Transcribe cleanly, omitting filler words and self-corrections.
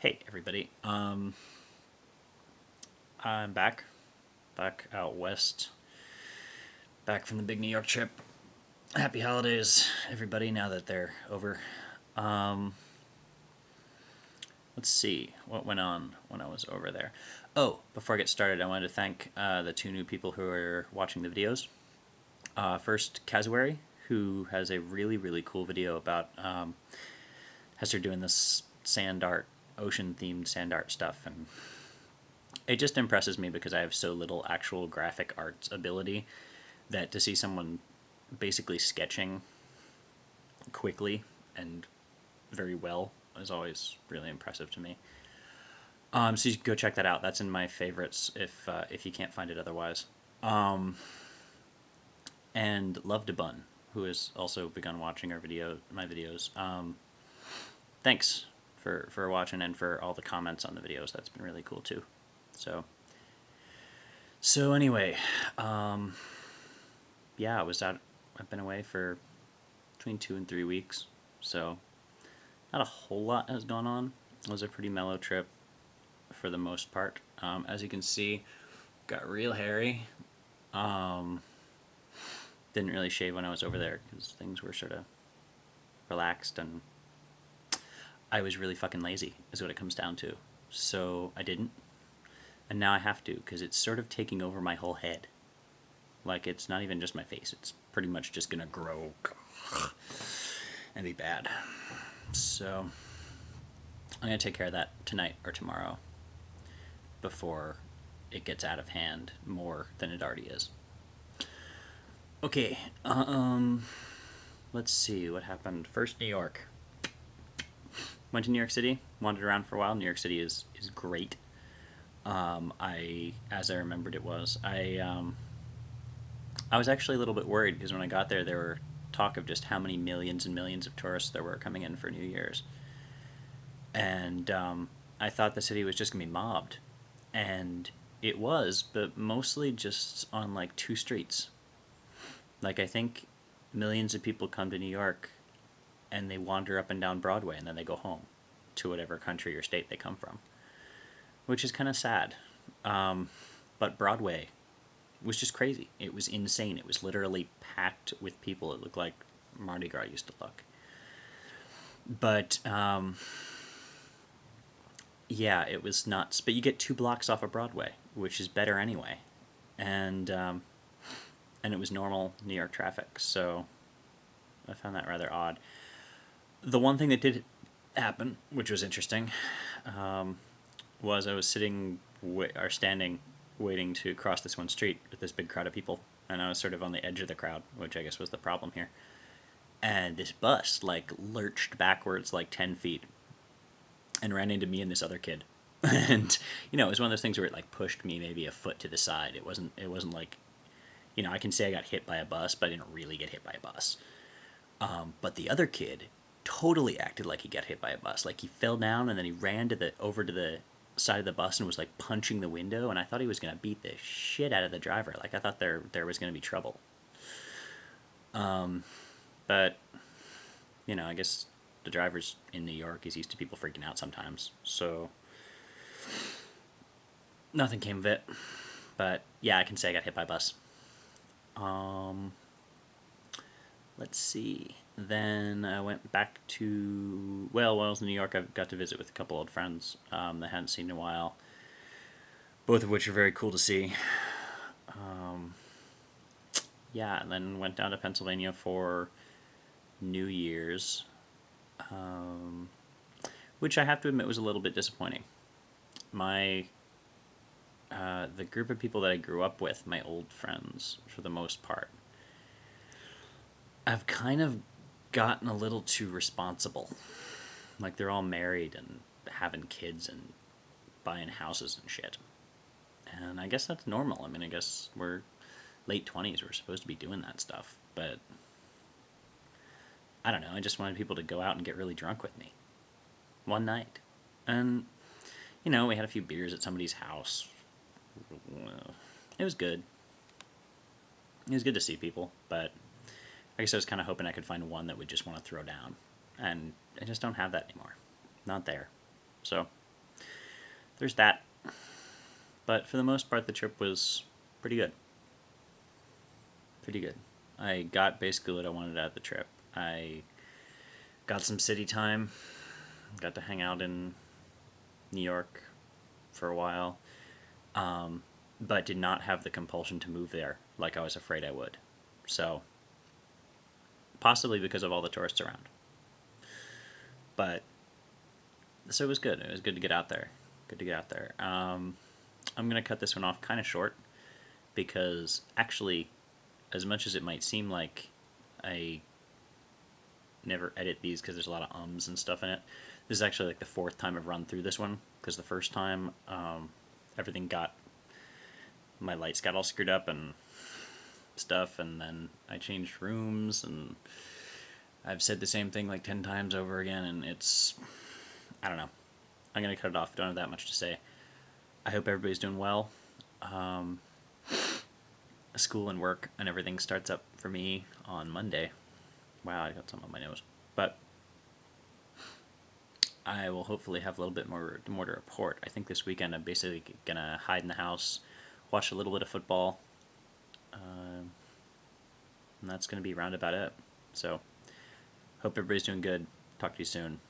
Hey everybody, I'm back out west, back from the big New York trip. Happy holidays, everybody, now that they're over. Um, let's see, what went on when I was over there. Oh, before I get started, I wanted to thank the two new people who are watching the videos. First, Kazuari, who has a really, really cool video about, has her doing this sand art, ocean-themed sand art stuff, and it just impresses me because I have so little actual graphic arts ability that to see someone basically sketching quickly and very well is always really impressive to me. So you can go check that out. That's in my favorites if you can't find it otherwise. And Love to Bun, who has also begun watching my videos. Thanks for watching and for all the comments on the videos. That's been really cool too. So anyway, yeah, I've been away for between 2 and 3 weeks, so not a whole lot has gone on. It was a pretty mellow trip for the most part. As you can see, got real hairy. Didn't really shave when I was over there because things were sort of relaxed, and I was really fucking lazy is what it comes down to. So I didn't, and now I have to because it's sort of taking over my whole head. Like, it's not even just my face, it's pretty much just gonna grow and be bad. So I'm gonna take care of that tonight or tomorrow before it gets out of hand more than it already is. Okay, let's see what happened. First, New York. Went to New York City, wandered around for a while. New York City is great. As I remembered it was. I was actually a little bit worried because when I got there were talk of just how many millions and millions of tourists there were coming in for New Year's. And I thought the city was just going to be mobbed. And it was, but mostly just on like two streets. Like, I think millions of people come to New York and they wander up and down Broadway and then they go home to whatever country or state they come from, which is kind of sad. But Broadway was just crazy. It was insane. It was literally packed with people. It looked like Mardi Gras used to look. But yeah, it was nuts. But you get 2 blocks off of Broadway, which is better anyway, and it was normal New York traffic. So I found that rather odd. The one thing that did happen, which was interesting, was I was standing waiting to cross this one street with this big crowd of people, and I was sort of on the edge of the crowd, which I guess was the problem here. And this bus like lurched backwards like 10 feet and ran into me and this other kid. And it was one of those things where it like pushed me maybe a foot to the side. It wasn't like, I can say I got hit by a bus, but I didn't really get hit by a bus. But the other kid totally acted like he got hit by a bus. Like, he fell down and then he ran over to the side of the bus and was like punching the window, and I thought he was gonna beat the shit out of the driver. Like, I thought there was gonna be trouble. But I guess the driver's in New York. He's used to people freaking out sometimes. So nothing came of it. But yeah, I can say I got hit by a bus. Let's see. Then I went back to, while I was in New York, I got to visit with a couple old friends that I hadn't seen in a while, both of which are very cool to see. Yeah, and then went down to Pennsylvania for New Year's, which I have to admit was a little bit disappointing. The group of people that I grew up with, my old friends, for the most part, I've kind of gotten a little too responsible. Like, they're all married and having kids and buying houses and shit. And I guess that's normal. I mean, I guess we're late 20s. We're supposed to be doing that stuff. But I don't know. I just wanted people to go out and get really drunk with me one night. And, we had a few beers at somebody's house. It was good. It was good to see people, but I guess I was kind of hoping I could find one that would just want to throw down. And I just don't have that anymore. Not there. So there's that. But for the most part, the trip was pretty good. Pretty good. I got basically what I wanted out of the trip. I got some city time, got to hang out in New York for a while, but did not have the compulsion to move there like I was afraid I would. So, possibly because of all the tourists around. But, so it was good. It was good to get out there. Good to get out there. I'm going to cut this one off kind of short because actually, as much as it might seem like I never edit these because there's a lot of ums and stuff in it, this is actually like the fourth time I've run through this one because the first time everything got, my lights got all screwed up and stuff, and then I changed rooms, and I've said the same thing like 10 times over again, and it's, I don't know. I'm going to cut it off. Don't have that much to say. I hope everybody's doing well. School and work and everything starts up for me on Monday. Wow, I got something on my nose. But I will hopefully have a little bit more to report. I think this weekend I'm basically going to hide in the house, watch a little bit of football, and that's going to be round about it. So, hope everybody's doing good. Talk to you soon.